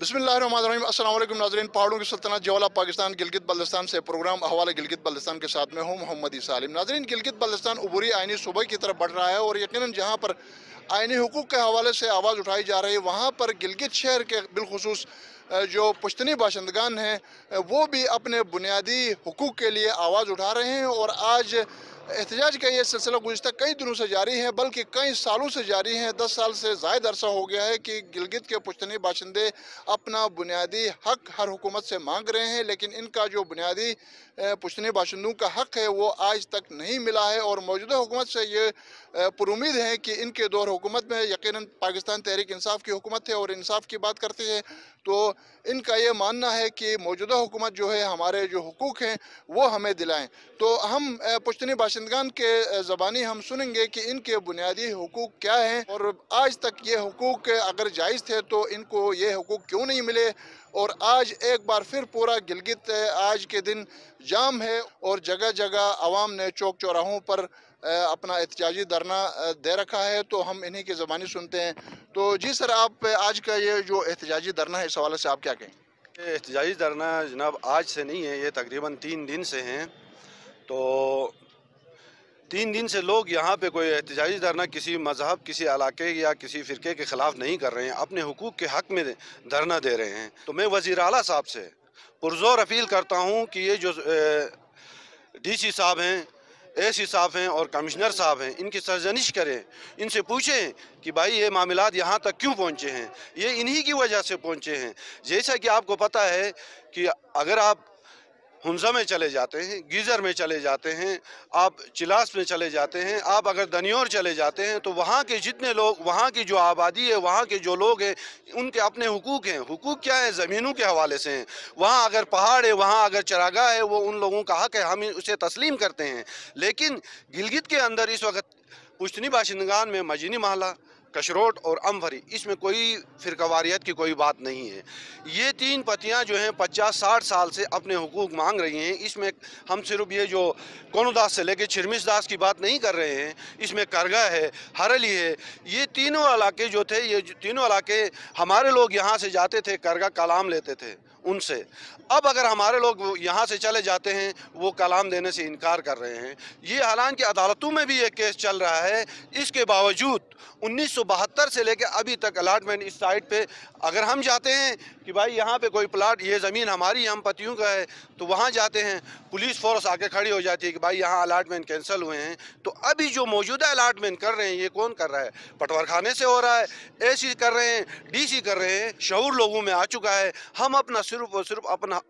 बिस्मिल्लाहिर्रहमानिर्रहीम। अस्सलाम वालेकुम नाज़रीन। पहाड़ों की सल्तनत जवाला पाकिस्तान गिलगित बल्तिस्तान से प्रोग्राम अहवाल गिलगित बल्तिस्तान के साथ में हूँ मोहम्मद सालिम। नाज़रीन, गिलगित बल्तिस्तान उबूरी आइनी सूबे की तरफ बढ़ रहा है और यकीनन जहाँ पर आइनी हुकूक के हवाले से आवाज़ उठाई जा रही है, वहाँ पर गिलगित शहर के बिलखुसूस जो पुश्तनी बाशिंदगान हैं वो भी अपने बुनियादी हुकूक के लिए आवाज़ उठा रहे हैं। और आज एहतजाज का ये सिलसिला गुज़िश्ता कई दिनों से जारी है, बल्कि कई सालों से जारी है। 10 साल से ज़ायद अरसा हो गया है कि गिलगित के पुश्तनी बाशिंदे अपना बुनियादी हक हर हुकूमत से मांग रहे हैं, लेकिन इनका जो बुनियादी पुश्तनी बाशिंदों का हक है वो आज तक नहीं मिला है। और मौजूदा हुकूमत से ये पुरुमीद है कि इनके दौर हुकूमत में यकीनन पाकिस्तान तहरीक इंसाफ की हुकूमत है और इंसाफ की बात करती है, तो इनका ये मानना है कि मौजूदा हुकूमत जो है हमारे जो हुकूक हैं वो हमें दिलाएं। तो हम पुश्तनी बाशिंदगान के ज़बानी हम सुनेंगे कि इनके बुनियादी हुकूक क्या हैं और आज तक ये हुकूक अगर जायज़ थे तो इनको ये हुकूक क्यों नहीं मिले। और आज एक बार फिर पूरा गिलगित आज के दिन जाम है और जगह जगह आवाम ने चौक चौराहों पर अपना एहतजाजी धरना दे रखा है। तो हम इन्हीं की ज़बानी सुनते हैं। तो जी सर, आप आज का ये जो एहतजाजी धरना है इस हवाले से आप क्या कहें? ये एहतजाजी धरना जनाब आज से नहीं है, ये तकरीबन 3 दिन से हैं। तो 3 दिन से लोग यहाँ पे कोई एहतजाजी धरना किसी मज़हब, किसी इलाके या किसी फ़िरके के ख़िलाफ़ नहीं कर रहे हैं, अपने हुकूक के हक़ में धरना दे रहे हैं। तो मैं वज़ीर आला साहब से पुरज़ोर अपील करता हूँ कि ये जो DC साहब हैं, AC साहब हैं और कमिश्नर साहब हैं, इनकी सरजनिश करें, इनसे पूछें कि भाई ये मामलात यहाँ तक क्यों पहुँचे हैं। ये इन्हीं की वजह से पहुँचे हैं। जैसा कि आपको पता है कि अगर आप हुंजा में चले जाते हैं, गीज़र में चले जाते हैं, आप चिलास में चले जाते हैं, आप अगर दनियोर चले जाते हैं, तो वहाँ के जितने लोग, वहाँ की जो आबादी है, वहाँ के जो लोग हैं, उनके अपने हुकूक हैं। हुकूक क्या है? ज़मीनों के हवाले से हैं। वहाँ अगर पहाड़ है, वहाँ अगर चरागाह है, वो उन लोगों का हक़ है, हम उसे तस्लीम करते हैं। लेकिन गिलगित के अंदर इस वक्त पुश्तनी बाशिंदगान में मजीनी महला, कशरोट और अम्फरी, इसमें कोई फ़िरकावारियत की कोई बात नहीं है। ये 3 पतियाँ जो हैं 50-60 साल से अपने हुकूक मांग रही हैं। इसमें हम सिर्फ ये जो कोनुदास से लेके छिरमिस दास की बात नहीं कर रहे हैं, इसमें करगा है, हरली है। ये तीनों इलाके जो थे, ये तीनों इलाके हमारे लोग यहाँ से जाते थे, करगा कलाम लेते थे उनसे। अब अगर हमारे लोग यहाँ से चले जाते हैं, वो कलाम देने से इनकार कर रहे हैं। ये हालांकि अदालतों में भी ये केस चल रहा है। इसके बावजूद 1972 से लेकर अभी तक अलाटमेंट इस साइट पे, अगर हम जाते हैं कि भाई यहाँ पे कोई प्लाट, ये ज़मीन हमारी, हम पतियों का है, तो वहाँ जाते हैं, पुलिस फोर्स आके खड़ी हो जाती है कि भाई यहाँ अलाटमेंट कैंसिल हुए हैं। तो अभी जो मौजूदा अलाटमेंट कर रहे हैं, ये कौन कर रहा है? पटवार खाने से हो रहा है, AC कर रहे हैं, DC कर रहे हैं। शऊर लोगों में आ चुका है। हम अपना सिर्फ और सिर्फ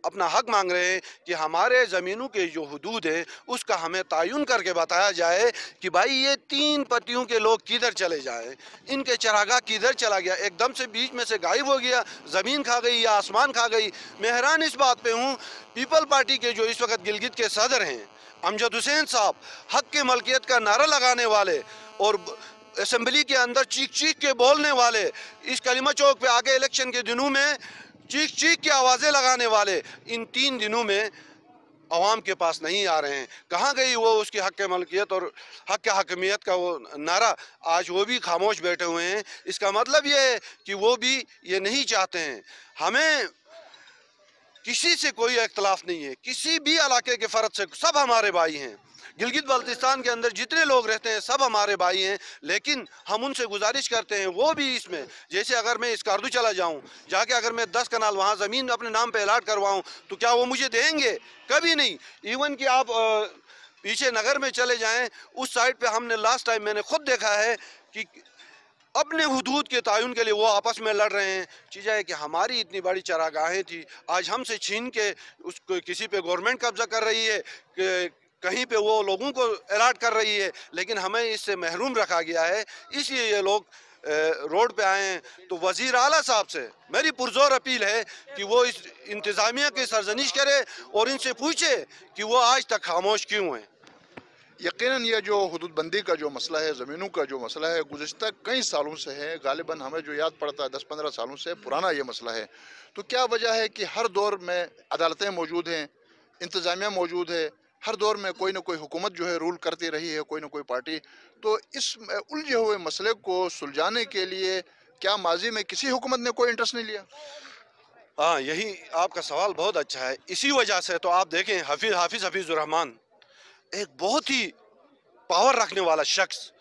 अपना हक मांग रहे हैं कि हमारे ज़मीनों के जो हदूद है उसका हमें तयन करके बताया जाए कि भाई ये 3 पतियों के लोग किधर चले जाए, इनके चरागाह किधर चला गया, एकदम से बीच में से गायब हो गया, ज़मीन खा गई या आसमान खा गई। मैं हैरान इस बात पे हूँ, पीपल पार्टी के जो इस वक्त गिलगित के सदर हैं अमजद हुसैन साहब, हक के मलकियत का नारा लगाने वाले और असम्बली के अंदर चीख चीख के बोलने वाले, इस कलीमा चौक पे आगे इलेक्शन के दिनों में चीख चीख के आवाज़ें लगाने वाले, इन 3 दिनों में अवाम के पास नहीं आ रहे हैं। कहाँ गई वो उसकी हक के मलकियत और हक के हकमियत का वो नारा? आज वो भी खामोश बैठे हुए हैं। इसका मतलब ये है कि वो भी ये नहीं चाहते हैं। हमें किसी से कोई इख्तलाफ नहीं है, किसी भी इलाके के फ़र्द से, सब हमारे भाई हैं। गिलगित बल्तिस्तान के अंदर जितने लोग रहते हैं सब हमारे भाई हैं। लेकिन हम उनसे गुजारिश करते हैं, वो भी इसमें, जैसे अगर मैं इसकारदू चला जाऊं, जाके अगर मैं 10 कनाल वहाँ ज़मीन अपने नाम पे अलाट करवाऊं, तो क्या वो मुझे देंगे? कभी नहीं। इवन कि आप पीछे नगर में चले जाएं, उस साइड पे हमने लास्ट टाइम मैंने खुद देखा है कि अपने हुदूद के तयन के लिए वो आपस में लड़ रहे हैं। चीज़ है कि हमारी इतनी बड़ी चरागाहें थी, आज हमसे छीन के उसको किसी पे गवर्नमेंट कब्जा कर रही है, कहीं पे वो लोगों को अलाट कर रही है, लेकिन हमें इससे महरूम रखा गया है। इसलिए ये लोग रोड पे आए हैं। तो वज़ीर आला साहब से मेरी पुरज़ोर अपील है कि वो इस इंतज़ामिया की सरजनिश करे और इनसे पूछे कि वो आज तक खामोश क्यों हैं। यकीनन ये जो हुदूद बंदी का जो मसला है, ज़मीनों का जो मसला है, गुज़िश्ता कई सालों से है। गालिबन हमें जो याद पड़ता है 10-15 सालों से पुराना ये मसला है। तो क्या वजह है कि हर दौर में अदालतें मौजूद हैं, इंतज़ामिया मौजूद है, हर दौर में कोई ना कोई हुकूमत जो है रूल करती रही है, कोई ना कोई पार्टी। तो इस उलझे हुए मसले को सुलझाने के लिए क्या माजी में किसी हुकूमत ने कोई इंटरेस्ट नहीं लिया? हाँ, यही आपका सवाल बहुत अच्छा है। इसी वजह से तो आप देखें हाफिज़ रहमान एक बहुत ही पावर रखने वाला शख्स,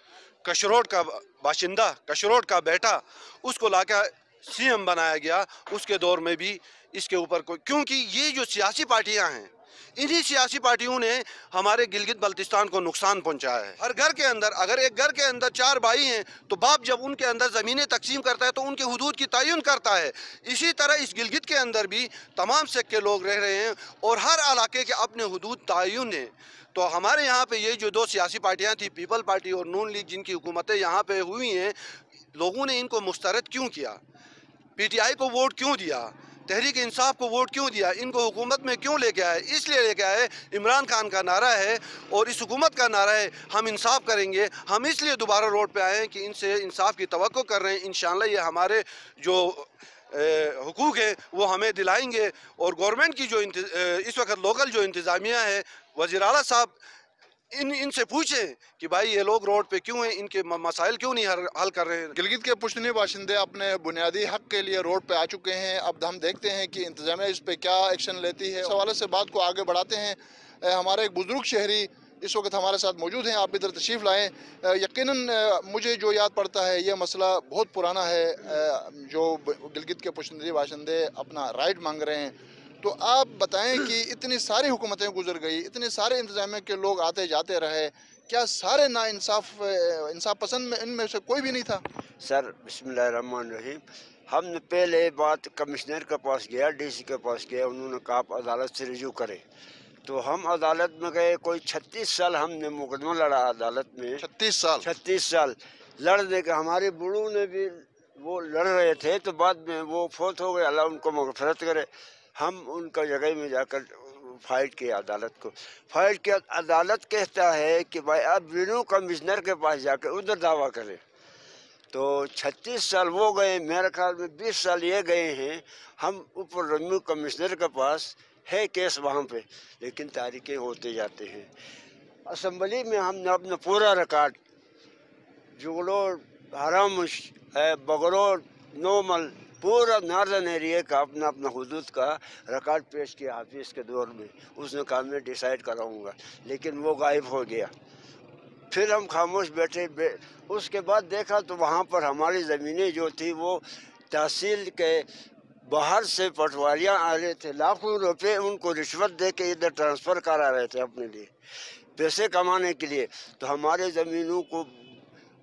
कशरोड का बाशिंदा, कशरोड का बेटा, उसको लाकर सीएम बनाया गया। उसके दौर में भी इसके ऊपर कोई, क्योंकि ये जो सियासी पार्टियां हैं, इन्हीं सियासी पार्टियों ने हमारे गिलगित बल्तिस्तान को नुकसान पहुंचाया है। हर घर के अंदर, अगर एक घर के अंदर 4 भाई हैं तो बाप जब उनके अंदर ज़मीनें तकसीम करता है तो उनके हुदूद की तयन करता है। इसी तरह इस गिलगित के अंदर भी तमाम सेक्ट के लोग रह रहे हैं और हर इलाके के अपने हुदूद तयन हैं। तो हमारे यहाँ पे ये जो 2 सियासी पार्टियाँ थी, पीपल पार्टी और नून लीग, जिनकी हुकूमतें यहाँ पे हुई हैं, लोगों ने इनको मुस्तरद क्यों किया? पीटीआई को वोट क्यों दिया? तहरीक इंसाफ को वोट क्यों दिया? इनको हुकूमत में क्यों लेके आए? इसलिए लेके आए, इमरान खान का नारा है और इस हुकूमत का नारा है, हम इंसाफ करेंगे। हम इसलिए दोबारा रोड पे आए हैं कि इनसे इंसाफ की तवक्को कर रहे हैं। इंशाअल्लाह ये हमारे जो हुकूक है वो हमें दिलाएंगे। और गवर्नमेंट की जो इस वक्त लोकल जो इंतज़ामिया है, वज़ीर आला साहब, इनसे पूछें कि भाई ये लोग रोड पे क्यों हैं, इनके मसाइल क्यों नहीं हल कर रहे हैं। गिलगित के पुश्तनी बाशिंदे अपने बुनियादी हक के लिए रोड पे आ चुके हैं। अब हम देखते हैं कि इंतजामिया इस पे क्या एक्शन लेती है। इस हवाले से बात को आगे बढ़ाते हैं। हमारे एक बुजुर्ग शहरी इस वक्त हमारे साथ मौजूद हैं, आप इधर तशरीफ़ लाएँ। यकीनन मुझे जो याद पड़ता है, ये मसला बहुत पुराना है, जो गिलगित के पुश्तनी बाशिंदे अपना राइट मांग रहे हैं। तो आप बताएं कि इतनी सारी हुकूमतें गुजर गई, इतने सारे इंतजामिया के लोग आते जाते रहे, क्या सारे इंसाफ पसंद में इनमें से कोई भी नहीं था? सर बिस्मिल्लाहिर्रहमानिर्रहीम, हमने पहले बात कमिश्नर के पास गया, डीसी के पास गया, उन्होंने कहा आप अदालत से रिजू करें। तो हम अदालत में गए, कोई 36 साल हमने मुकदमा लड़ा अदालत में। 36 साल लड़ने के हमारे बूढ़ों ने भी वो लड़ रहे थे, तो बाद में वो फौत हो गए, अल्लाह उनको मग़फ़िरत करे। हम उनका जगह में जाकर फाइट किया, अदालत को फाइट किया। अदालत कहता है कि भाई आप रेवेन्यू कमिश्नर के पास जाकर उधर दावा करें। तो 36 साल वो गए, मेरे ख्याल में 20 साल ये गए हैं। हम ऊपर रेवेन्यू कमिश्नर के पास है केस वहाँ पे, लेकिन तारीखें होते जाते हैं। असम्बली में हमने अपना पूरा रिकॉर्ड, जुगलो, हरामुश है, बगरोड, नोमल, पूरा नॉर्दर्न एरिया का अपना अपना हुदूद का रिकॉर्ड पेश किया हाफिज़ के दौर में। उसने कहा मैं डिसाइड कराऊंगा, लेकिन वो गायब हो गया। फिर हम खामोश बैठे। उसके बाद देखा तो वहाँ पर हमारी ज़मीनें जो थी वो तहसील के बाहर से पटवारियाँ आ रहे थे, लाखों रुपए उनको रिश्वत दे के इधर ट्रांसफ़र करा रहे थे अपने लिए, पैसे कमाने के लिए। तो हमारे ज़मीनों को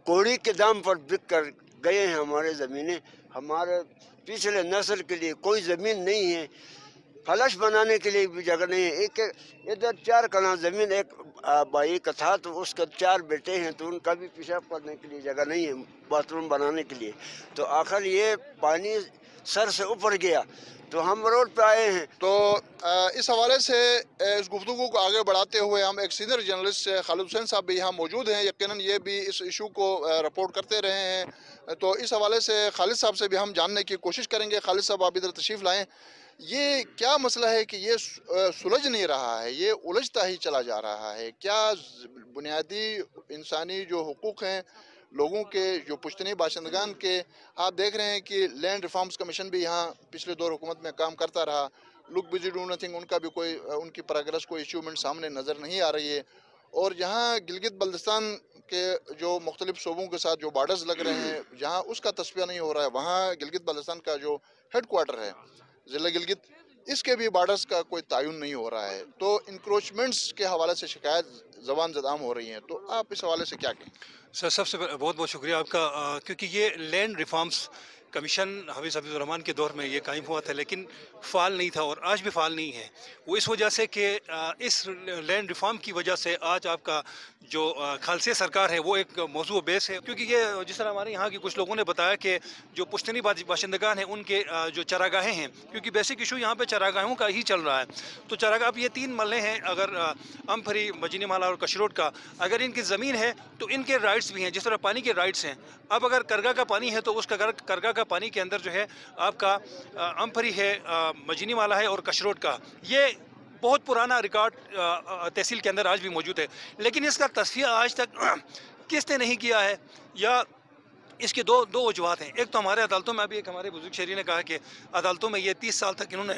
कौड़ी के दाम पर बिक कर गए हैं हमारे ज़मीनें। हमारे पिछले नस्ल के लिए कोई ज़मीन नहीं है, फलश बनाने के लिए भी जगह नहीं है। एक इधर 4 कनाल ज़मीन एक भाई का था, तो उसके 4 बेटे हैं, तो उनका भी पेशाब करने के लिए जगह नहीं है, बाथरूम बनाने के लिए। तो आखिर ये पानी सर से ऊपर गया, तो हम रोड पे आए हैं। तो इस हवाले से इस गुफ्तगू को आगे बढ़ाते हुए हम एक सीनियर जर्नलिस्ट खालिद हुसैन साहब भी यहाँ मौजूद हैं। यकीनन ये भी इस इशू को रिपोर्ट करते रहे हैं। तो इस हवाले से खालिद साहब से भी हम जानने की कोशिश करेंगे। खालिद साहब, आप इधर तशरीफ़ लाएँ। ये क्या मसला है कि ये सुलझ नहीं रहा है, ये उलझता ही चला जा रहा है? क्या बुनियादी इंसानी जो हुकूक़ हैं लोगों के, जो पुश्तनी बाशिंदगान के, आप देख रहे हैं कि लैंड रिफॉर्म्स कमीशन भी यहाँ पिछले दौर हुकूमत में काम करता रहा। लुक बिजी डू नथिंग, उनका भी कोई, उनकी प्रोग्रेस, कोई अचीवमेंट सामने नज़र नहीं आ रही है। और यहाँ गिलगित बल्तिस्तान के जो मुख्तलिफ सूबों के साथ जो बॉर्डर्स लग रहे हैं, जहाँ उसका तस्वीर नहीं हो रहा है, वहाँ गिलगित बल्तिस्तान का जो हेड क्वार्टर है ज़िला गिलगित, इसके भी बॉर्डर्स का कोई तयन नहीं हो रहा है। तो इंक्रोचमेंट्स के हवाले से शिकायत ज़बान ज़दाम हो रही हैं। तो आप इस हवाले से क्या कहें? सर, सबसे बहुत बहुत शुक्रिया आपका, क्योंकि ये लैंड रिफॉर्म्स कमीशन हाफिज़ रहमान के दौर में ये कायम हुआ था, लेकिन फ़ाल नहीं था और आज भी फ़ाल नहीं है। वो इस वजह से कि इस लैंड रिफॉर्म की वजह से आज आपका जो खालसे सरकार है वो एक मौजू बेस है। क्योंकि ये जिस तरह हमारे यहाँ के कुछ लोगों ने बताया कि जो पुश्तनी बाशिंदगान हैं उनके जो चरागाहें हैं, क्योंकि बेसिक इशू यहाँ पे चरागाहों का ही चल रहा है। तो चरागाह, अब ये 3 मल्ले हैं, अगर अमफरी, मजीनी माला और कशरोड का, अगर इनकी ज़मीन है तो इनके राइट्स भी हैं, जिस तरह पानी के राइट्स हैं। अब अगर करगा का पानी है तो उस करगा का पानी के अंदर जो है आपका अमफरी है, मजीनी माला है और कशरोड का, ये बहुत पुराना रिकॉर्ड तहसील के अंदर आज भी मौजूद है। लेकिन इसका तस्फिया आज तक किसने नहीं किया है, या اس کے دو وجوہات ہیں. ایک تو ہمارے عدالتوں میں، ابھی ایک ہمارے بزرگ شہری نے کہا کہ عدالتوں میں یہ 30 سال تک انہوں نے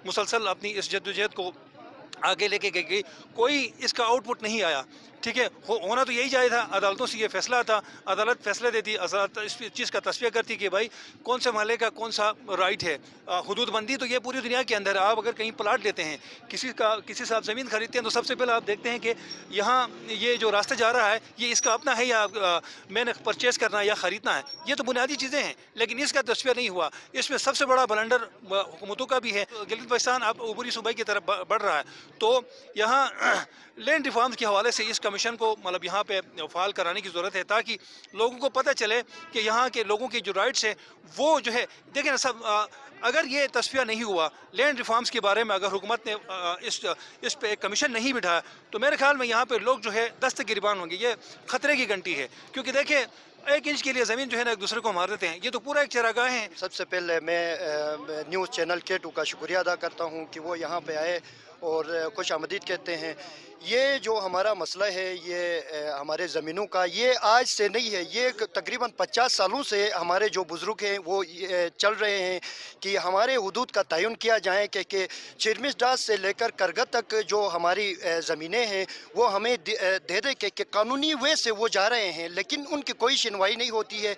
مسلسل اپنی اس جدوجہد کو آگے لے کے گئی، کوئی اس کا آؤٹ پٹ نہیں آیا. ٹھیک ہے، ہونا تو یہی چاہیے تھا، عدالتوں سے یہ فیصلہ تھا، عدالت فیصلے دیتی، عدالت اس چیز کا تصفیہ کرتی کہ بھائی کون سے محلے کا کون سا رائٹ ہے. حدود بندی تو یہ پوری دنیا کے اندر ہے. آپ اگر کہیں پلاٹ لیتے ہیں، کسی سے آپ زمین خریدتے ہیں، تو سب سے پہلے آپ دیکھتے ہیں کہ یہاں یہ جو راستہ جا رہا ہے یہ اس کا اپنا ہے یا میں نے پرچیز کرنا ہے یا خریدنا ہے. یہ تو بنیادی چیزیں ہیں، لیکن اس کا تصفیہ نہیں ہوا. اس میں سب سے بڑا بلنڈر حکومتوں کا بھی ہے. گلگت بلتستان اب عبوری صوبے کی طرف بڑھ رہا ہے، تو یہاں لینڈ ریفارمز کے حوالے سے اس کمیشن کو مطلب یہاں پہ فعال کرانے کی ضرورت ہے، تاکہ لوگوں کو پتہ چلے کہ یہاں کے لوگوں کی جو رائٹس ہیں وہ جو ہے، دیکھیں نا سب، اگر یہ تصفیہ نہیں ہوا لینڈ ریفارمز کے بارے میں، اگر حکومت نے اس پہ ایک کمیشن نہیں بٹھایا، تو میرے خیال میں یہاں پہ لوگ جو ہے دست گریبان ہوں گے. یہ خطرے کی گھنٹی ہے، کیونکہ دیکھیں 1 انچ کے لیے زمین جو ہے نا ایک دوسرے کو مار دیتے ہیں. یہ تو پورا ایک چراگاہ ہے. سب سے پہلے میں نیوز چینل K2 کا شکریہ ادا کرتا ہوں کہ وہ یہاں پہ آئے اور خوش آمدید کہتے ہیں. یہ جو ہمارا مسئلہ ہے یہ ہمارے زمینوں کا، یہ آج سے نہیں ہے، یہ تقریباً 50 سالوں سے ہمارے جو بزرگ ہیں وہ چل رہے ہیں کہ ہمارے حدود کا تعین کیا جائے کہ چرمس ڈاس سے لے کر کرگت تک جو ہماری زمینیں ہیں وہ ہمیں دے دے کہ قانونی وے سے وہ جا رہے ہیں، لیکن ان کی کوئی سنوائی نہیں ہوتی ہے.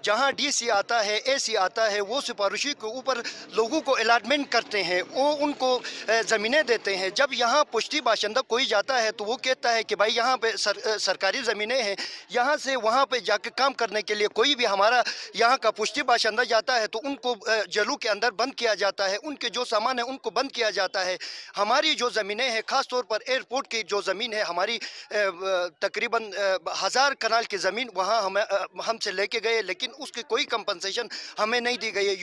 جہاں ڈی سی آتا ہے، اے سی آتا ہے، وہ سفارشی کے اوپر لوگوں کو الاٹمنٹ کرتے ہیں، وہ ان کو زمینیں دیتے ہیں. جب یہاں پشتی باشندہ کوئی جاتا ہے تو وہ کہتا ہے کہ بھائی یہاں پہ سرکاری زمینیں ہیں، یہاں سے وہاں پہ جا کے کام کرنے کے لیے کوئی بھی ہمارا یہاں کا پشتی باشندہ جاتا ہے تو ان کو جیلوں کے اندر بند کیا جاتا ہے، ان کے جو سامان ہے ان کو بند کیا جاتا ہے. ہماری جو زمینیں ہیں، خاص طور پر ایئرپورٹ کی جو زمین ہے ہماری تقریباً 1000 کنال کی زمین وہاں ہم سے لے کے گئے، لیکن اس کی کوئی کمپنسیشن ہمیں نہیں دی گئی.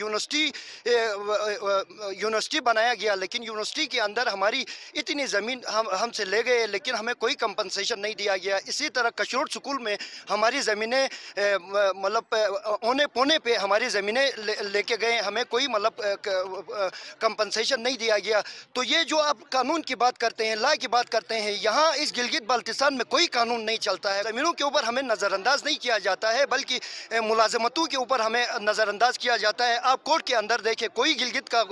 یونیورسٹی بنایا گیا، لیکن یونیورسٹی کے اندر ہماری اتنی زمین ہم سے لے گئے، لیکن ہمیں کوئی کمپنسیشن نہیں دیا گیا. اسی طرح کشروٹ سکول میں ہماری زمینیں مطلب اونے پونے پہ ہماری زمینیں لے کے گئے، ہمیں کوئی مطلب کمپنسیشن نہیں دیا گیا. تو یہ جو آپ قانون کی بات کرتے ہیں، لا کی بات کرتے ہیں، یہاں اس گلگت بلتستان میں کوئی قانون نہیں چلتا ہے. زمینوں کے اوپر ہمیں نظر انداز نہیں کیا جاتا ہے، بلکہ ملازمتوں کے اوپر ہمیں نظر انداز کیا جاتا ہے. آپ کورٹ کے اندر دیکھیں، کوئی گلگت کا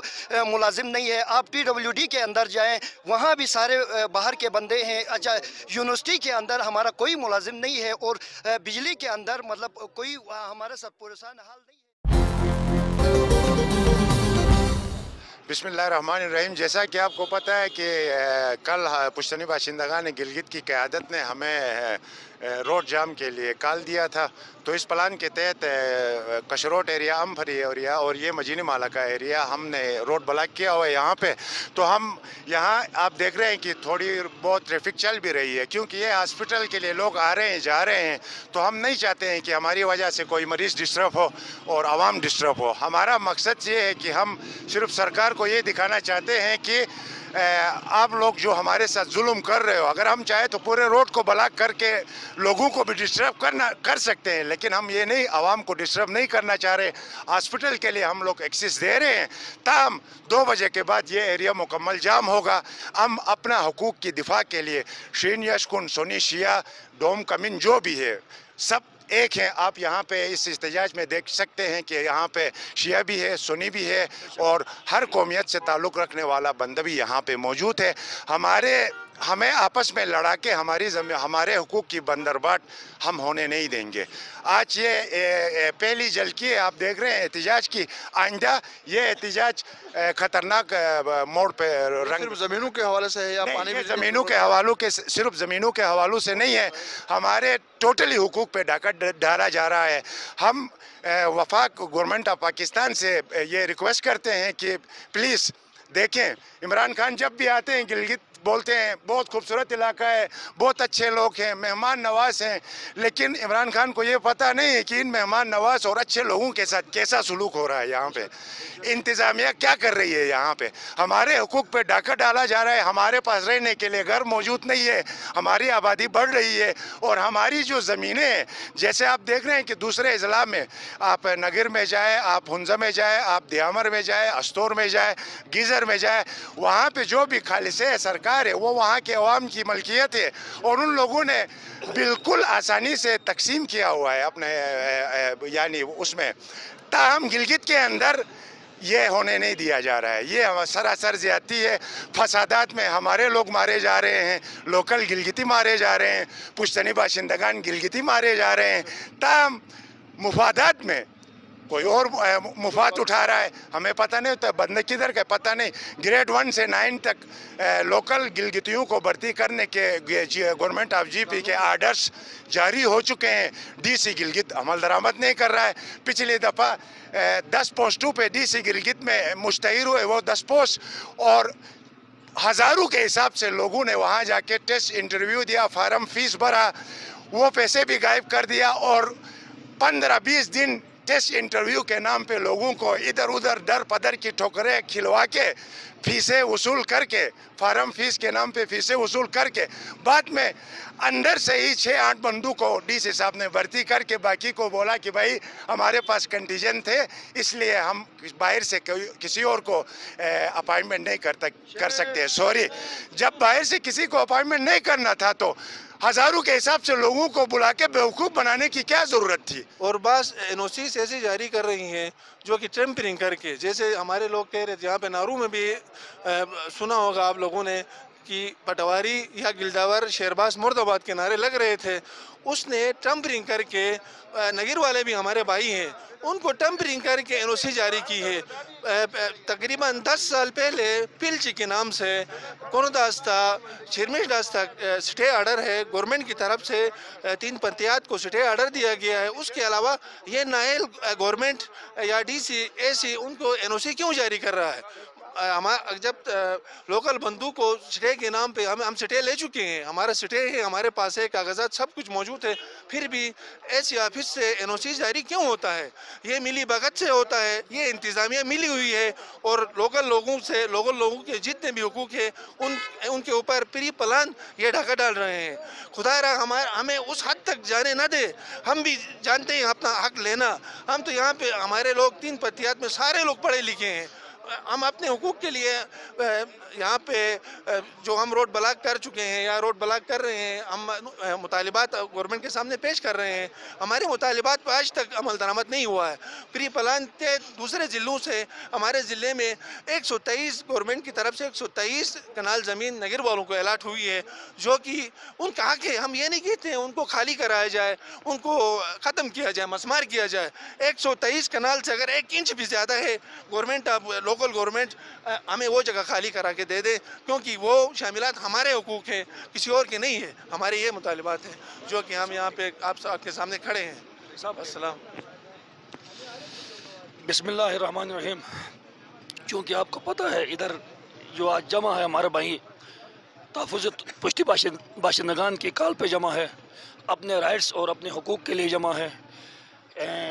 ملازم نہیں ہے. آپ PWD کے اندر جائیں، وہاں بھی سارے باہر کے بندے ہیں. اچھا، یونیورسٹی کے اندر ہمارا کوئی ملازم نہیں ہے، اور بجلی کے اندر مطلب کوئی ہمارا سب پریشان حال نہیں ہے. بسم اللہ الرحمن الرحیم. جیسا کہ آپ کو پتہ ہے کہ کل پشتنی باشندگان گلگت کی قیادت نے ہمیں روڈ جام کے لیے کال دیا تھا، تو اس پلان کے تحت کشروٹ ایریا، امفری ایریا اور یہ مجینی مالا کا ایریا ہم نے روڈ بلاک کیا ہوا ہے یہاں پہ. تو ہم یہاں آپ دیکھ رہے ہیں کہ تھوڑی بہت ٹریفک چل بھی رہی ہے، کیونکہ یہ ہاسپٹل کے لیے لوگ آ رہے ہیں جا رہے ہیں. تو ہم نہیں چاہتے ہیں کہ ہماری وجہ سے کوئی مریض ڈسٹرب ہو اور عوام ڈسٹرب ہو. ہمارا مقصد یہ ہے کہ ہم صرف سرکار کو یہ دکھانا چاہتے ہیں کہ آپ لوگ جو ہمارے ساتھ ظلم کر رہے ہو، اگر ہم چاہیں تو پورے روڈ کو بلاک کر کے لوگوں کو بھی ڈسٹرب کر سکتے ہیں، لیکن ہم یہ نہیں، عوام کو ڈسٹرب نہیں کرنا چاہ رہے. ہاسپٹل کے لیے ہم لوگ ایکسس دے رہے ہیں، تاہم 2 بجے کے بعد یہ ایریا مکمل جام ہوگا. ہم اپنا حقوق کی دفاع کے لیے شین یشکن، سنی، شیعہ، ڈوم کمن جو بھی ہے سب ایک ہیں. آپ یہاں پہ اس احتجاج میں دیکھ سکتے ہیں کہ یہاں پہ شیعہ بھی ہے، سنی بھی ہے، اور ہر قومیت سے تعلق رکھنے والا بندہ بھی یہاں پہ موجود ہے. ہمیں آپس میں لڑا کے ہمارے حقوق کی بندرباٹ ہم ہونے نہیں دیں گے. آج یہ پہلی جھلکی ہے، آپ دیکھ رہے ہیں احتجاج کی. آئندہ یہ احتجاج خطرناک موڑ پہ صرف زمینوں کے حوالے سے ہے یا پانی بھی؟ زمینوں کے حوالوں کے صرف زمینوں کے حوالوں سے نہیں ہے، ہمارے ٹوٹلی حقوق پہ ڈاکہ ڈالا جا رہا ہے. ہم وفاق گورنمنٹ آف پاکستان سے یہ ریکویسٹ کرتے ہیں کہ پلیز دیکھیں، عمران خان جب بھی آتے ہیں گلگت بولتے ہیں بہت خوبصورت علاقہ ہے، بہت اچھے لوگ ہیں، مہمان نواز ہیں، لیکن عمران خان کو یہ پتہ نہیں ہے کہ ان مہمان نواز اور اچھے لوگوں کے ساتھ کیسا سلوک ہو رہا ہے. یہاں پہ انتظامیہ کیا کر رہی ہے، یہاں پہ ہمارے حقوق پہ ڈاکہ ڈالا جا رہا ہے. ہمارے پاس رہنے کے لیے گھر موجود نہیں ہے، ہماری آبادی بڑھ رہی ہے، اور ہماری جو زمینیں ہیں جیسے آپ دیکھ رہے ہیں کہ دوسرے اضلاع میں آپ نگر میں جائیں، آپ ہنزہ میں جائیں، آپ دیامر میں جائیں، استور میں جائیں، گیزر میں جائیں، وہاں پہ جو بھی خالص ہے سرکار सरकार है वो वहाँ के अवाम की मलकियत है और उन लोगों ने बिल्कुल आसानी से तकसीम किया हुआ है अपने यानी उसमें। ताहम गिलगित के अंदर ये होने नहीं दिया जा रहा है, ये सरासर ज़्यादती है। फसादात में हमारे लोग मारे जा रहे हैं, लोकल गिलगिती मारे जा रहे हैं, पुश्तनी बाशिंदगान गिलगिती मारे जा रहे हैं। ताहम मुफादात में कोई और मुफाद उठा रहा है, हमें पता नहीं होता बंदे किधर का पता नहीं। ग्रेड 1 से 9 तक लोकल गिलगितियों को भर्ती करने के गवर्नमेंट ऑफ जीपी के आर्डर्स जारी हो चुके हैं। डीसी गिलगित अमल दरामद नहीं कर रहा है। पिछली दफ़ा 10 पोस्टों पे डीसी गिलगित में मुश्तहिर हुए वो 10 पोस्ट और हज़ारों के हिसाब से लोगों ने वहाँ जाके टेस्ट इंटरव्यू दिया, फार्म फीस भरा, वो पैसे भी गायब कर दिया और 15-20 दिन टेस्ट इंटरव्यू के नाम पे लोगों को इधर उधर दर पदर की ठोकरें खिलवा के फीसें वसूल करके, फार्म फीस के नाम पे फीसें वसूल करके बाद में अंदर से ही 6-8 बंदों को डीसी साहब ने भर्ती करके बाकी को बोला कि भाई हमारे पास कंटीजेंट थे इसलिए हम बाहर से किसी और को अपॉइंटमेंट नहीं कर सकते। सॉरी, जब बाहर से किसी को अपॉइंटमेंट नहीं करना था तो हज़ारों के हिसाब से लोगों को बुला के बेवकूफ़ बनाने की क्या ज़रूरत थी। और बस एनओसीस ऐसी जारी कर रही हैं जो कि टेम्परिंग करके, जैसे हमारे लोग कह रहे थे यहाँ पे नारू में भी सुना होगा आप लोगों ने कि पटवारी या गिलडावर शेरबाज मुर्दाबाद के नारे लग रहे थे, उसने टेम्परिंग करके नगीर वाले भी हमारे भाई हैं, उनको टेम्परिंग करके एनओसी जारी की है। तकरीबन 10 साल पहले पिलची के नाम से कोनदास्ता शिरमिश दास्ता स्टे आर्डर है गवर्नमेंट की तरफ से, 3 पंचायत को स्टे आर्डर दिया गया है। उसके अलावा ये नायल गवर्नमेंट या डीसी एसी उनको एनओसी क्यों जारी कर रहा है? जब लोकल बंधु को स्टे के नाम पे हम स्टे ले चुके हैं, हमारा स्टे है, हमारे पास है, कागजात सब कुछ मौजूद है, फिर भी ऐसी ऑफिस से एनओसी जारी क्यों होता है? ये मिली भगत से होता है, ये इंतज़ामिया मिली हुई है और लोकल लोगों के जितने भी हुकूक है उनके ऊपर प्री प्लान ये ढका डाल रहे हैं। खुदा हमें उस हद तक जाने ना दे, हम भी जानते हैं अपना हक लेना। हम तो यहाँ पे हमारे लोग 3 पंचायत में सारे लोग पढ़े लिखे हैं, हम अपने हुकूक के लिए यहाँ पे जो हम रोड ब्लॉक कर चुके हैं या रोड ब्लॉक कर रहे हैं, हम मुतालिबात गवर्नमेंट के सामने पेश कर रहे हैं। हमारे मुतालिबात पर आज तक अमल दरामद नहीं हुआ है। प्री प्लान के दूसरे ज़िलों से हमारे ज़िले में 123 गवर्नमेंट की तरफ से 123 कनाल ज़मीन नगर वालों को अलाट हुई है, जो कि उनका हक है। हम ये नहीं कहते हैं उनको खाली कराया जाए, उनको ख़त्म किया जाए, मसमार किया जाए। 123 कनाल से अगर 1 इंच भी ज़्यादा है, लोकल गवर्नमेंट हमें वो जगह खाली करा के दे दे, क्योंकि वो शामिलात हमारे हुकूक हैं, किसी और के नहीं है। हमारे ये मुतालिबात हैं जो कि हम यहाँ पे आपके सामने खड़े हैं। अस्सलाम। बिस्मिल्लाहिर्रहमानिर्रहीम। चूँकि आपको पता है इधर जो आज जमा है हमारे भाई तहफ़्फ़ुज़ पुश्ती बाशिंदगान की कॉल पे जमा है, अपने राइट्स और अपने हुकूक के लिए जमा है।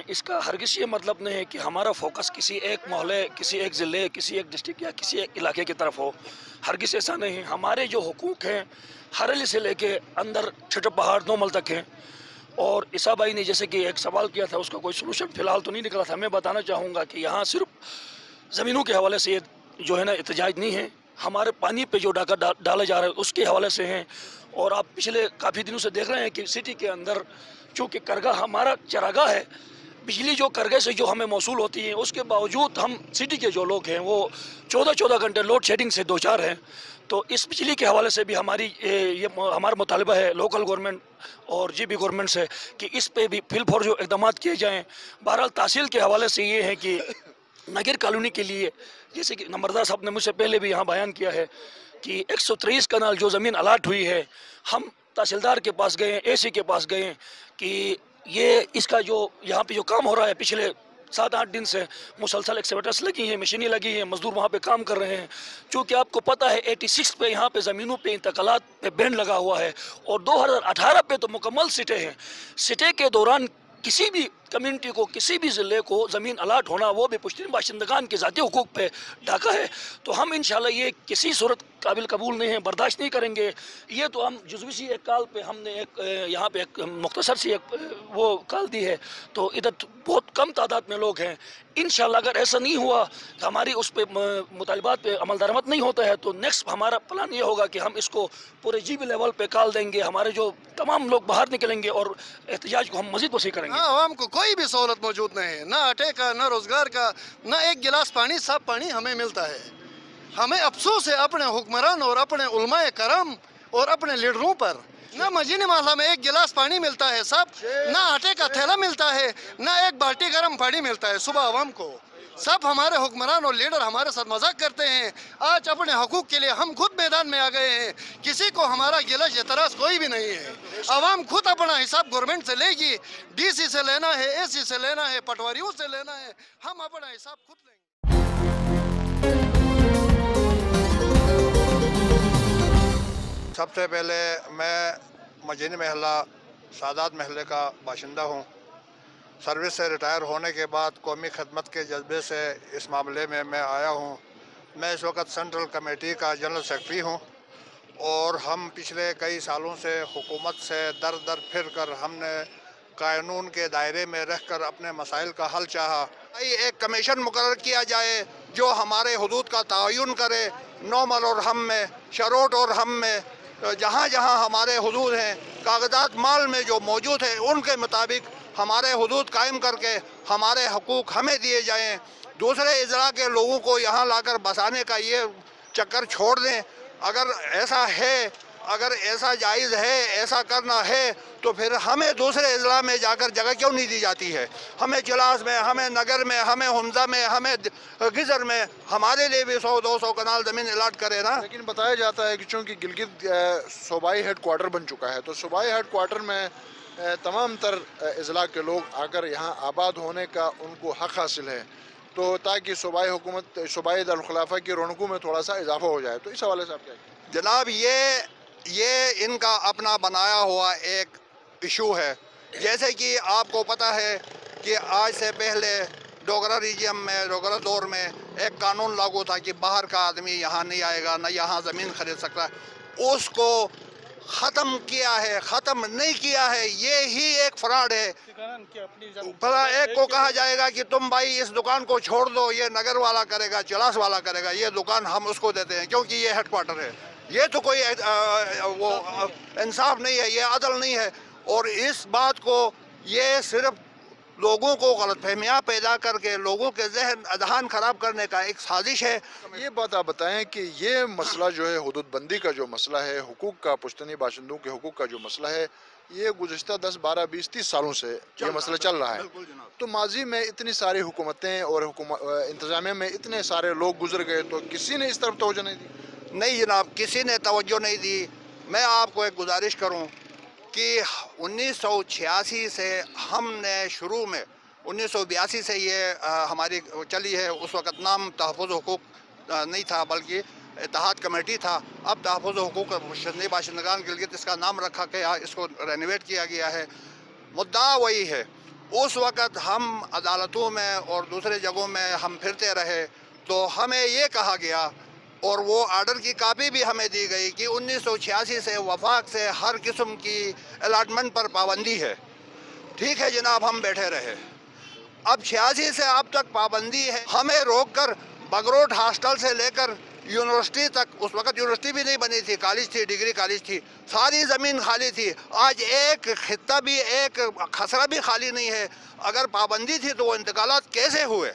इसका हरगिज़ ये मतलब नहीं है कि हमारा फोकस किसी एक मोहल्ले, किसी एक ज़िले, किसी एक डिस्ट्रिक्ट या किसी एक इलाके की तरफ हो। हरगिज़ ऐसा नहीं है। हमारे जो हुकूक हैं हरेली से लेके अंदर छोटे पहाड़ 9 मल तक हैं। और ईसा भाई ने जैसे कि एक सवाल किया था, उसका कोई सलूशन फ़िलहाल तो नहीं निकला था। मैं बताना चाहूँगा कि यहाँ सिर्फ ज़मीनों के हवाले से जो है ना एहतजाज नहीं है, हमारे पानी पे जो डाका डाला जा रहा है उसके हवाले से हैं। और आप पिछले काफ़ी दिनों से देख रहे हैं कि सिटी के अंदर चूँकि करगा हमारा चरागाह है, बिजली जो करगे से जो हमें मौसूल होती है, उसके बावजूद हम सिटी के जो लोग हैं वो 14-14 घंटे लोड शेडिंग से 2-4 हैं। तो इस बिजली के हवाले से भी ये हमारा मुतालबा है लोकल गवर्नमेंट और जीपी गवर्नमेंट से कि इस पे भी फिल फॉर जो इक़दाम किए जाएँ। बहरहाल तहसील के हवाले से ये है कि नगर कॉलोनी के लिए, जैसे कि नंबरदार साहब ने मुझसे पहले भी यहाँ बयान किया है कि 123 कनाल जो ज़मीन अलाट हुई है, हम तहसीलदार के पास गए, एसी के पास गए कि ये इसका जो यहाँ पे जो काम हो रहा है पिछले 7-8 दिन से मुसलसल एक्सकेवेटर्स लगी हैं, मशीनें लगी हैं, मजदूर वहाँ पे काम कर रहे हैं। चूँकि आपको पता है 86 पे यहाँ पे ज़मीनों पे इंतकालात पे बैन लगा हुआ है और 2018 पे तो मुकम्मल सिटे हैं। सिटे के दौरान किसी भी कम्युनिटी को, किसी भी ज़िले को ज़मीन अलाट होना, वो भी पुश्तनी बाशिंदगान के ज़ाती हुकूक पे डाका है। तो हम इंशाल्लाह ये किसी सूरत काबिल कबूल नहीं है, बर्दाश्त नहीं करेंगे। ये तो हम जुज़वी सी एक कॉल पे हमने एक यहाँ पे एक मुख्तसर सी एक वो कॉल दी है, तो इधर बहुत कम तादाद में लोग हैं। इंशाल्लाह अगर ऐसा नहीं हुआ, हमारी उस पे मुतालबात पे अमल दरामद नहीं होता है, तो नेक्स्ट हमारा प्लान ये होगा कि हम इसको पूरे GB लेवल पे कॉल देंगे, हमारे जो तमाम लोग बाहर निकलेंगे और एहतजाज को हम मज़ीद वसी करेंगे। आवाम को कोई भी सहूलत मौजूद नहीं है, ना आटे का, ना रोज़गार का, ना एक गिलास पानी, साफ पानी हमें मिलता है। हमें अफसोस है अपने हुक्मरान और अपने उलमाए करम और अपने लीडरों पर। ना मजीनी महल्ला में एक गिलास पानी मिलता है सब, ना आटे का थैला मिलता है, ना एक बाल्टी गर्म पानी मिलता है सुबह आवाम को। सब हमारे हुक्मरान और लीडर हमारे साथ मजाक करते हैं। आज अपने हकूक़ के लिए हम खुद मैदान में आ गए हैं, किसी को हमारा गिलज एतराज़ कोई भी नहीं है। आवाम खुद अपना हिसाब गवर्नमेंट से लेगी, DC से लेना है, AC से लेना है, पटवारियों से लेना है, हम अपना हिसाब खुद लेंगे। सबसे पहले मैं मजीनी महल्ला सादात महल्ले का बाशिंदा हूँ। सर्विस से रिटायर होने के बाद कौमी खदमत के जज्बे से इस मामले में मैं आया हूँ। मैं इस वक्त सेंट्रल कमेटी का जनरल सेक्रेटरी हूँ और हम पिछले कई सालों से हुकूमत से दर दर फिर कर हमने कानून के दायरे में रह कर अपने मसाइल का हल चाहा। एक कमीशन मुकर्रर किया जाए जो हमारे हुदूद का तयन करे, नौमल और हम में, शरोट और हम में, जहाँ जहाँ हमारे हुदूद हैं, कागजात माल में जो मौजूद है उनके मुताबिक हमारे हुदूद कायम करके हमारे हकूक़ हमें दिए जाएँ। दूसरे इज़रा के लोगों को यहाँ लाकर बसाने का ये चक्कर छोड़ दें। अगर ऐसा है, अगर ऐसा जायज़ है, ऐसा करना है, तो फिर हमें दूसरे इज़ला में जाकर जगह क्यों नहीं दी जाती है? हमें चिलास में, हमें नगर में, हमें हमजा में, हमें गिजर में, हमारे लिए भी 100-200 कनाल ज़मीन अलाट करे ना। लेकिन बताया जाता है कि चूँकि गिलगित सूबाई हेड क्वार्टर बन चुका है, तो सूबाई हेड क्वार्टर में तमाम तर इज़ला के लोग आकर यहाँ आबाद होने का उनको हक़ हासिल है, तो ताकि सूबाई हुकूमत, सूबाई दारुल-खिलाफा की रौनकों में थोड़ा सा इजाफा हो जाए। तो इस हवाले से आप क्या कहें? जनाब, ये इनका अपना बनाया हुआ एक इशू है। जैसे कि आपको पता है कि आज से पहले डोगरा रीजन में, डोगरा दौर में एक कानून लागू था कि बाहर का आदमी यहाँ नहीं आएगा, न यहाँ ज़मीन खरीद सकता है। उसको ख़त्म किया है, ख़त्म नहीं किया है, ये ही एक फ्रॉड है। भला एक को कहा जाएगा कि तुम भाई इस दुकान को छोड़ दो, ये नगर वाला करेगा, चिलास वाला करेगा, ये दुकान हम उसको देते हैं क्योंकि ये हेड क्वार्टर है। ये तो कोई वो इंसाफ नहीं है, ये अदल नहीं है। और इस बात को ये सिर्फ लोगों को गलतफहमियाँ पैदा करके लोगों के जहन अदहान ख़राब करने का एक साजिश है। ये बात आप बताएं कि ये मसला जो है, हुदूद बंदी का जो मसला है, हुकूक का, पुश्तनी बाशिंदों के हुकूक का जो मसला है, ये गुज़िश्ता 10, 12, 20, 30 सालों से ये मसला चल रहा है। तो माजी में इतनी सारी हुकूमतें और इंतज़ामिया में इतने सारे लोग गुजर गए, तो किसी ने इस तरफ तवज्जो नहीं दी? नहीं जनाब, किसी ने तवज्जो नहीं दी। मैं आपको एक गुजारिश करूं कि 1986 से हमने शुरू में 1982 से ये हमारी चली है। उस वक़्त नाम तहफ़्फ़ुज़ हुकूक़ नहीं था बल्कि इत्तेहाद कमेटी था। अब तहफ़्फ़ुज़ हुकूक़ पुश्तनी बाशिंदगान गिलगित इसका नाम रखा गया, इसको रेनोवेट किया गया है। मुद्दा वही है। उस वक़्त हम अदालतों में और दूसरे जगहों में हम फिरते रहे तो हमें ये कहा गया और वो आर्डर की कापी भी हमें दी गई कि 1986 से वफाक से हर किस्म की अलाटमेंट पर पाबंदी है। ठीक है जनाब, हम बैठे रहे। अब 86 से अब तक पाबंदी है। हमें रोक कर बगरोट हॉस्टल से लेकर यूनिवर्सिटी तक, उस वक़्त यूनिवर्सिटी भी नहीं बनी थी, कॉलेज थी, डिग्री कॉलेज थी, सारी ज़मीन खाली थी। आज एक खित्ता भी, एक खसरा भी खाली नहीं है। अगर पाबंदी थी तो वो इंतकालात कैसे हुए,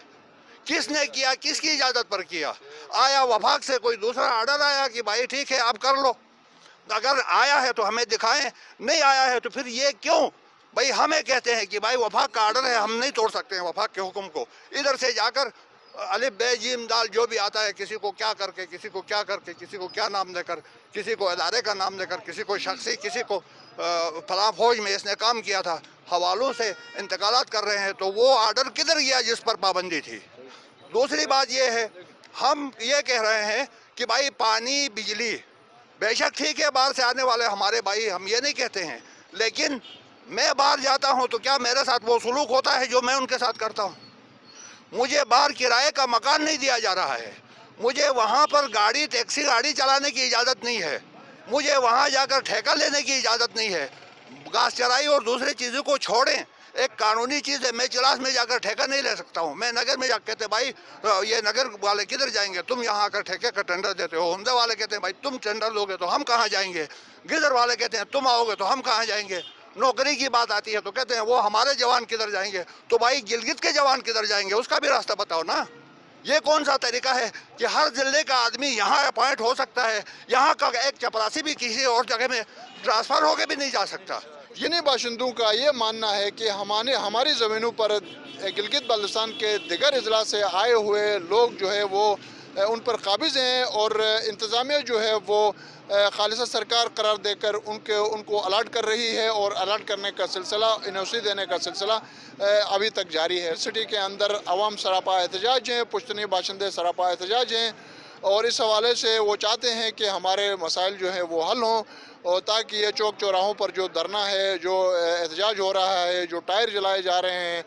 किसने किया, किसकी इजाज़त पर किया? आया वफाक से कोई दूसरा आर्डर आया कि भाई ठीक है आप कर लो? अगर आया है तो हमें दिखाएं, नहीं आया है तो फिर ये क्यों? भाई हमें कहते हैं कि भाई वफाक का आर्डर है, हम नहीं तोड़ सकते हैं वफाक के हुक्म को। इधर से जाकर अलिफ बे जीम दाल जो भी आता है, किसी को क्या करके, किसी को क्या करके, किसी को क्या नाम देकर, किसी को अदारे का नाम देकर, किसी को शख्सी, किसी को फलां फौज में इसने काम किया था, हवालों से इंतकालात कर रहे हैं। तो वो आर्डर किधर गया जिस पर पाबंदी थी? दूसरी बात ये है, हम ये कह रहे हैं कि भाई पानी, बिजली बेशक ठीक है, बाहर से आने वाले हमारे भाई, हम ये नहीं कहते हैं, लेकिन मैं बाहर जाता हूँ तो क्या मेरे साथ वो सलूक होता है जो मैं उनके साथ करता हूँ? मुझे बाहर किराए का मकान नहीं दिया जा रहा है, मुझे वहाँ पर गाड़ी टैक्सी गाड़ी चलाने की इजाज़त नहीं है, मुझे वहाँ जाकर ठेका लेने की इजाज़त नहीं है। घास चराई और दूसरी चीज़ों को छोड़ें, एक कानूनी चीज़ है, मैं चिलास में जाकर ठेका नहीं ले सकता हूँ। मैं नगर में जाकर कहते भाई ये नगर वाले किधर जाएंगे, तुम यहाँ आकर ठेके का टेंडर देते हो। हमदे वाले कहते हैं भाई तुम टेंडर दोगे तो हम कहाँ जाएंगे। गिदर वाले कहते हैं तुम आओगे तो हम कहाँ जाएंगे। नौकरी की बात आती है तो कहते हैं वो हमारे जवान किधर जाएंगे। तो भाई गिलगित के जवान किधर जाएंगे, उसका भी रास्ता बताओ ना। ये कौन सा तरीका है कि हर जिले का आदमी यहाँ अपॉइंट हो सकता है, यहाँ का एक चपरासी भी किसी और जगह में ट्रांसफ़र होकर भी नहीं जा सकता। इन्हीं बाशिंदों का ये मानना है कि हमारी ज़मीनों पर गिलगित बल्तिस्तान के दिगर अजला से आए हुए लोग जो है वो उन पर काबिज़ हैं और इंतज़ामिया जो है वो खालिसा सरकार करार देकर उनको अलर्ट कर रही है और अलर्ट करने का सिलसिला, एनओसी देने का सिलसिला अभी तक जारी है। सिटी के अंदर अवाम सरापा एहतजाज हैं, पुश्तनी बाशिंदे सरापा एहतजाज हैं और इस हवाले से वो चाहते हैं कि हमारे मसाइल जो है वो हल हों और ताकि ये चौक चौराहों पर जो धरना है, जो एहतजाज हो रहा है, जो टायर जलाए जा रहे हैं,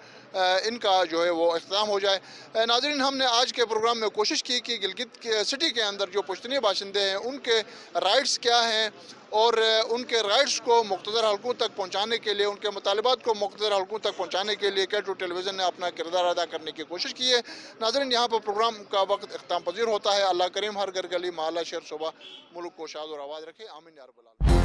इनका जो है वो इख्तिताम हो जाए। नाज़रीन, हमने आज के प्रोग्राम में कोशिश की कि गिलगित के सिटी के अंदर जो पुश्तनी बाशिंदे हैं उनके राइट्स क्या हैं और उनके राइट्स को मुख्तदर हलकों तक पहुँचाने के लिए, उनके मुतालबात को मुख्तदर हलकों तक पहुँचाने के लिए K2 टेलीविज़न ने अपना किरदार अदा करने की कोशिश की है। नाज़रीन, यहाँ पर प्रोग्राम का वक्त इख्तिताम पजीर होता है। अल्लाह करीम हर घर गली महल्ला शहर सूबा मुल्क को शाद और आबाद रखे। आमीन या रब्बल आलमीन।